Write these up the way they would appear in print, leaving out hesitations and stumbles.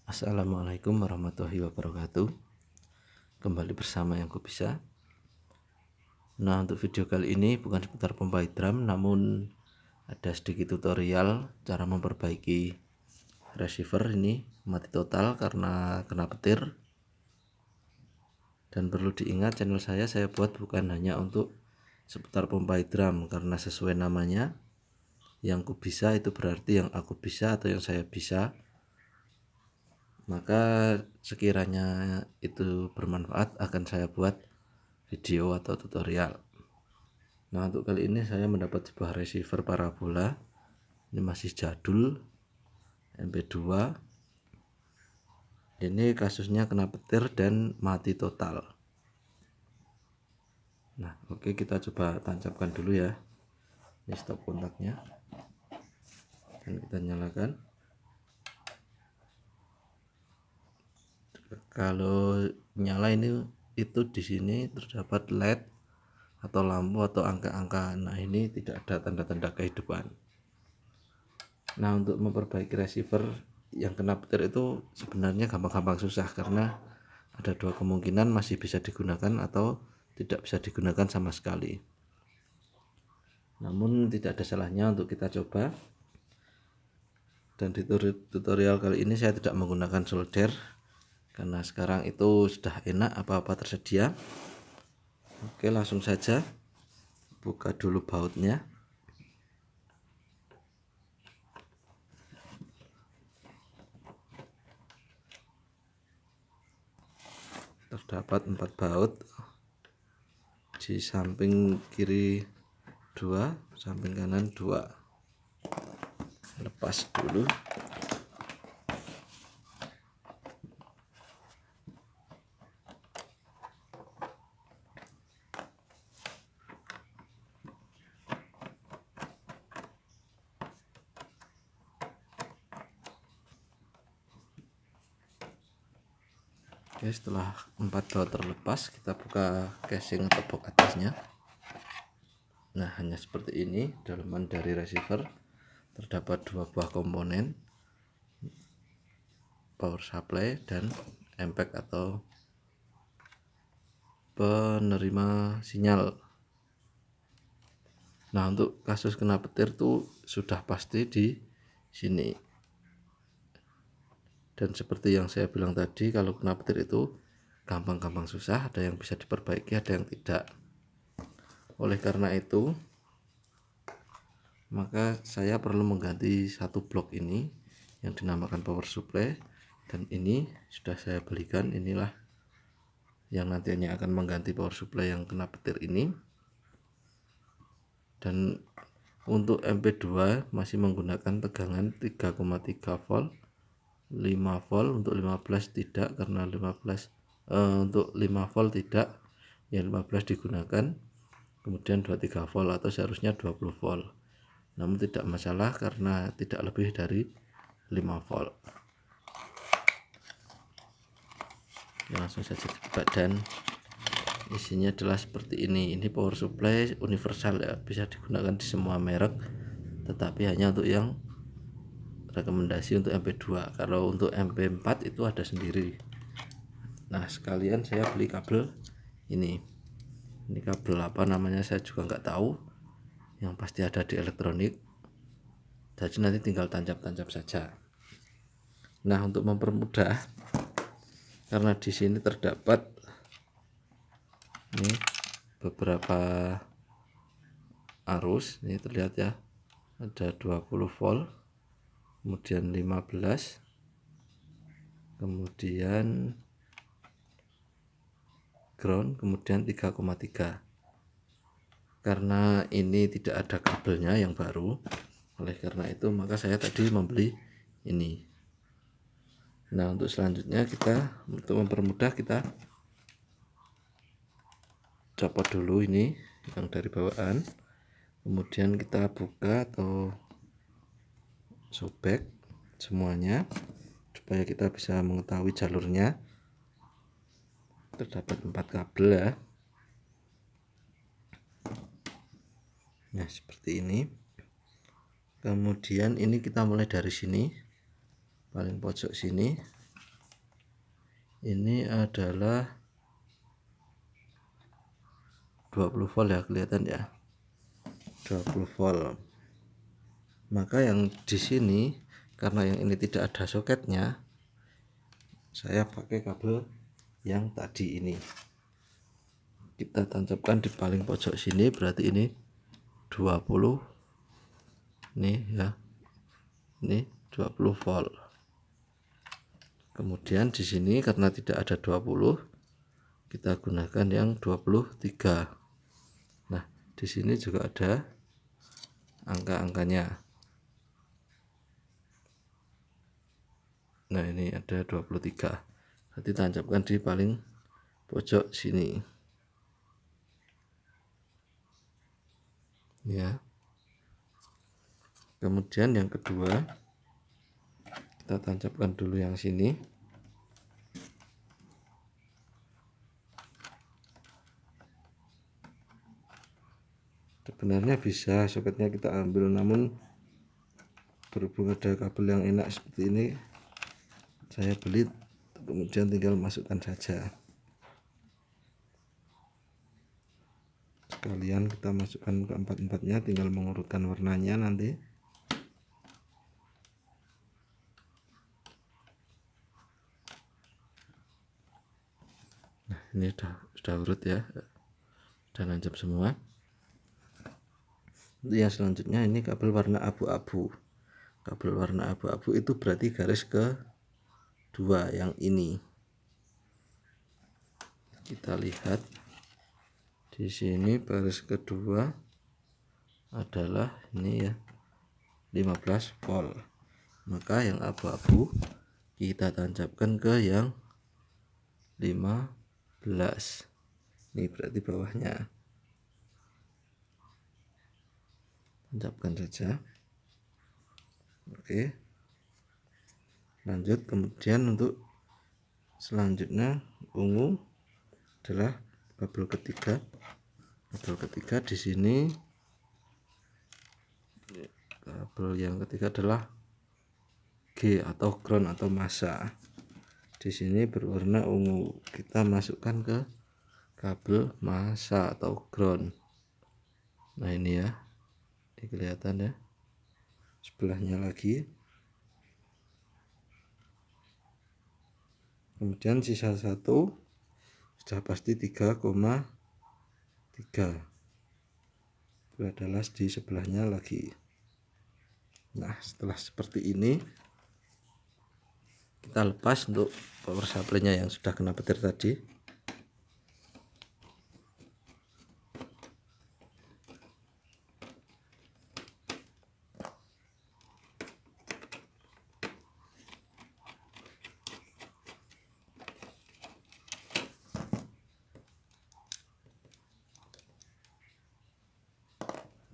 Assalamualaikum warahmatullahi wabarakatuh. Kembali bersama Yang Bisa. Nah, untuk video kali ini bukan seputar pompa drum, namun ada sedikit tutorial cara memperbaiki receiver ini mati total karena kena petir. Dan perlu diingat, channel saya buat bukan hanya untuk seputar pompa drum, karena sesuai namanya, yang ku bisa itu berarti yang aku bisa atau yang saya bisa. Maka sekiranya itu bermanfaat akan saya buat video atau tutorial. Nah, untuk kali ini saya mendapat sebuah receiver parabola. Ini masih jadul, MP2. Ini kasusnya kena petir dan mati total. Nah, oke, kita coba tancapkan dulu ya. Ini stop kontaknya. Dan kita nyalakan. Kalau nyala ini itu di sini terdapat LED atau lampu atau angka-angka. Nah, ini tidak ada tanda-tanda kehidupan. Nah, untuk memperbaiki receiver yang kena petir itu sebenarnya gampang-gampang susah, karena ada dua kemungkinan: masih bisa digunakan atau tidak bisa digunakan sama sekali. Namun tidak ada salahnya untuk kita coba. Dan di tutorial kali ini saya tidak menggunakan solder, karena sekarang itu sudah enak, apa-apa tersedia. Oke, langsung saja buka dulu bautnya. Terdapat 4 baut, di samping kiri 2, samping kanan 2. Lepas dulu. Oke, setelah 4 baut terlepas, kita buka casing atau box atasnya. Nah, hanya seperti ini dalaman dari receiver. Terdapat 2 buah komponen, power supply dan impact atau penerima sinyal. Nah, untuk kasus kena petir tuh sudah pasti di sini. Dan seperti yang saya bilang tadi, kalau kena petir itu gampang-gampang susah, ada yang bisa diperbaiki, ada yang tidak. Oleh karena itu, maka saya perlu mengganti satu blok ini yang dinamakan power supply, dan ini sudah saya belikan. Inilah yang nantinya akan mengganti power supply yang kena petir ini. Dan untuk MP2 masih menggunakan tegangan 3,3 volt, 5 volt. Untuk 15 tidak, karena 15 untuk 5 volt tidak, ya 15 digunakan. Kemudian 23 volt atau seharusnya 20 volt. Namun tidak masalah karena tidak lebih dari 5 volt. Ya, langsung saja dibuka dan isinya adalah seperti ini. Ini power supply universal ya, bisa digunakan di semua merek, tetapi hanya untuk yang rekomendasi untuk MP2. Kalau untuk MP4 itu ada sendiri. Nah, sekalian saya beli kabel ini kabel apa namanya saya juga nggak tahu, yang pasti ada di elektronik, jadi nanti tinggal tancap-tancap saja. Nah, untuk mempermudah, karena di sini terdapat ini beberapa arus, ini terlihat ya, ada 20 volt, kemudian 15, kemudian ground, kemudian 3,3. Karena ini tidak ada kabelnya yang baru, oleh karena itu maka saya tadi membeli ini. Nah, untuk selanjutnya untuk mempermudah, kita copot dulu ini yang dari bawaan, kemudian kita buka atau sobek semuanya supaya kita bisa mengetahui jalurnya. Terdapat 4 kabel ya. Nah, seperti ini. Kemudian ini kita mulai dari sini, paling pojok sini, Ini adalah 20 volt ya, kelihatan ya, 20 volt. Maka yang di sini, karena yang ini tidak ada soketnya, saya pakai kabel yang tadi ini. Kita tancapkan di paling pojok sini, berarti ini 20 nih ya, ini 20 volt. Kemudian di sini karena tidak ada 20, kita gunakan yang 23. Nah, di sini juga ada angka-angkanya. Nah, ini ada 23. Berarti tancapkan di paling pojok sini. Ya. Kemudian yang kedua, kita tancapkan dulu yang sini. Sebenarnya bisa soketnya kita ambil, namun berhubung ada kabel yang enak seperti ini, saya beli, kemudian tinggal masukkan saja. Sekalian kita masukkan ke empat-empatnya, tinggal mengurutkan warnanya nanti. Nah, ini sudah urut ya, sudah nancap semua. Untuk yang selanjutnya ini kabel warna abu-abu. Kabel warna abu-abu itu berarti garis kedua yang ini. Kita lihat di sini garis kedua adalah ini ya, 15 volt. Maka yang abu-abu kita tancapkan ke yang 15. Ini berarti bawahnya. Tancapkan saja. Oke, lanjut. Kemudian untuk selanjutnya ungu adalah kabel ketiga. Kabel ketiga di sini, kabel yang ketiga adalah G atau ground atau massa. Di sini berwarna ungu. Kita masukkan ke kabel massa atau ground. Nah, ini ya, ini kelihatan ya. Sebelahnya lagi. Kemudian sisa satu sudah pasti 3,3. Itu adalah di sebelahnya lagi. Nah, setelah seperti ini, kita lepas untuk power supply-nya yang sudah kena petir tadi.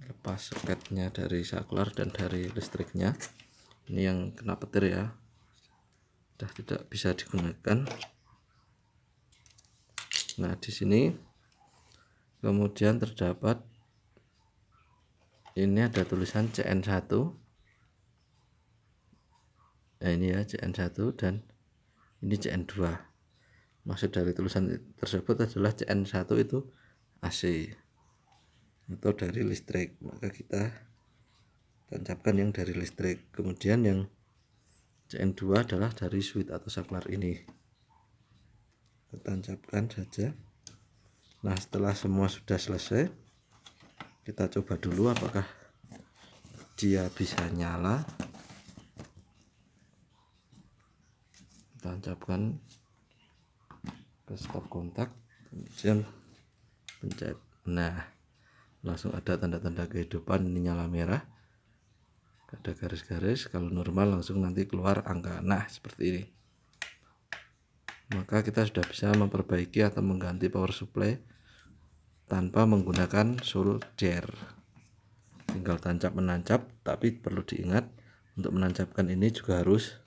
Lepas soketnya dari saklar dan dari listriknya. Ini yang kena petir ya, sudah tidak bisa digunakan. Nah, di sini kemudian terdapat ini ada tulisan CN1. Nah, ini ya CN1 dan ini CN2. Maksud dari tulisan tersebut adalah CN1 itu AC atau dari listrik, maka kita tancapkan yang dari listrik. Kemudian yang CN2 adalah dari switch atau saklar ini. Kita tancapkan saja. Nah, setelah semua sudah selesai, kita coba dulu apakah dia bisa nyala. Tancapkan ke stop kontak, kemudian pencet. Nah, langsung ada tanda-tanda kehidupan. Ini nyala merah, ada garis-garis. Kalau normal langsung nanti keluar angka. Nah, seperti ini. Maka kita sudah bisa memperbaiki atau mengganti power supply tanpa menggunakan solder. Tinggal tancap menancap, tapi perlu diingat untuk menancapkan ini juga harus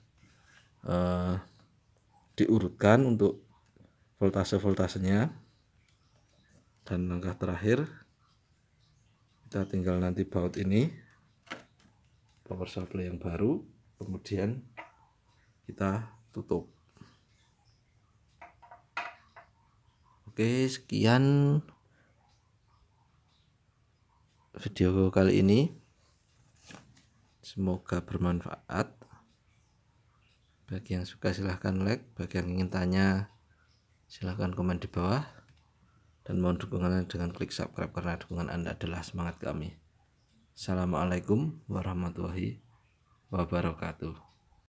diurutkan untuk voltasenya. Dan langkah terakhir, kita tinggal nanti baut ini power supply yang baru, kemudian kita tutup. Oke, sekian video kali ini, semoga bermanfaat. Bagi yang suka silahkan like, bagi yang ingin tanya silahkan komen di bawah, dan mohon dukungannya dengan klik subscribe karena dukungan Anda adalah semangat kami. Assalamualaikum warahmatullahi wabarakatuh.